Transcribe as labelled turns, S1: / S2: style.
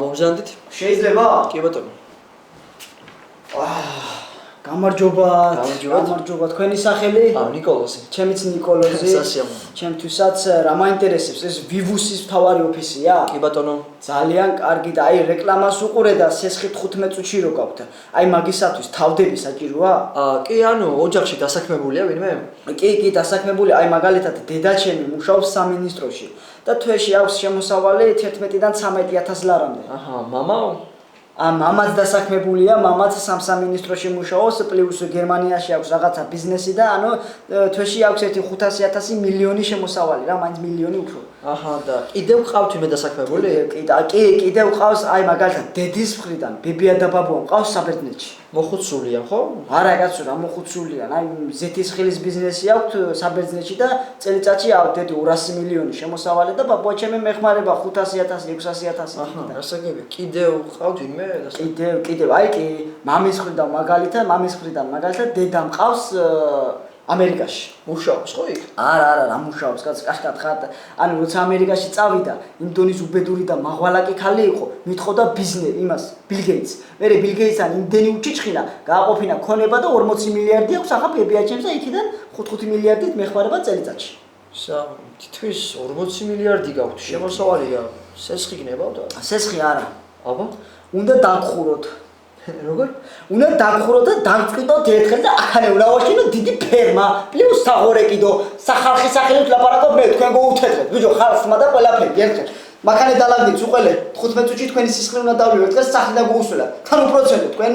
S1: მომზადეთ.
S2: შეიძლება?
S1: კი ბატონო.
S2: გამარჯობა. თქვენი სახელი?
S1: ნიკოლოზი.
S2: ჩემიც ნიკოლოზი.
S1: სასიამოვნო.
S2: ჩემთვისაც რა მაინტერესებს ეს ვივუსის მთავარი ოფისია?
S1: კი ბატონო.
S2: ძალიან კარგი და აი რეკლამას უყურე და სესხით 15 წუთში რო გაქვთ. აი მაგისათვის თავდები საჭიროა?
S1: კი ანუ ოჯახში დასაქმებულია ვინმე?
S2: კი დასაქმებული. აი მაგალითად დედაჩემი მუშაობს სამინისტროში და თვეში აქვს შემოსავალი 11-დან 13,000 ლარამდე.
S1: მამაო?
S2: მამაც დასაქმებულია, მამაც სამსამინისტროში მუშაობს, პლუს გერმანიაში აქვს რაღაცა ბიზნესი და ანუ თვეში აქვს 500,000 მილიონი შემოსავალი რა, მაინც მილიონი უფრო.
S1: და კიდევ ყავთ ვინმე დასაქმებული?
S2: კიდევ ყავს, აი მაგალითად დედის მხრიდან, ბებია და ბაბუა ყავს საბერძნეთში.
S1: მოხუცულია, ხო?
S2: არა კაცო, რა მოხუცულია. აი ზეთისხილის ბიზნესი აქვს საბერძნეთში და წელიწადში აქვს დედი 200 მილიონი შემოსავალი და ბაბუა ჩემი მეხმარება 500,000, 600,000.
S1: გასაგები, კიდევ ყავთ ვინმე დასაქმებული?
S2: კიდევ, აი კი მამის მხრიდან მაგალითად დედა მყავს ამერიკაში.
S1: მუშაობს ხო იქ?
S2: არა, რა მუშაობს, კაცო, კაშკად ხარ. ანუ როცა ამერიკაში წავიდა, იმ დონის უბედური და მაღვალაკი ხალი იყო, მithყოდა ბიზნეს იმას, ბილ გეიტს. მერე ბილ გეიტსთან იმდენი უჩიჩხინა, გააყოფინა ქონება და 40 მილიარდი აქვს ახლა ბებიაჩემს და იქიდან 5 მილიარდით მეხმარება წელიწადში.
S1: თითქმის 40 მილიარდი გაქვთ შემოსავალია. სესხი გნებავთ?
S2: სესხი არა.
S1: აბა?
S2: უნდა დაგხუროთ.
S1: როგორ?
S2: უნდა დაგხუროთ და დაგწყიტოთ ერთხელ და ახალე უნდა ვაშინოთ დიდი ფერმა, პლუს საღორე კიდო, სახალხი სახელით ლაპარაკობ მე თქვენ გოუთეთრეთ. ბიჭო, ხალხმა და ყველაფერი ერთხელ. მაქანე დალაგდით უყელე 15 წუთში თქვენი სისხლი უნდა დავლივოთ, დღეს სახლი და გოუსველათ. თან უპროცენტო თქვენ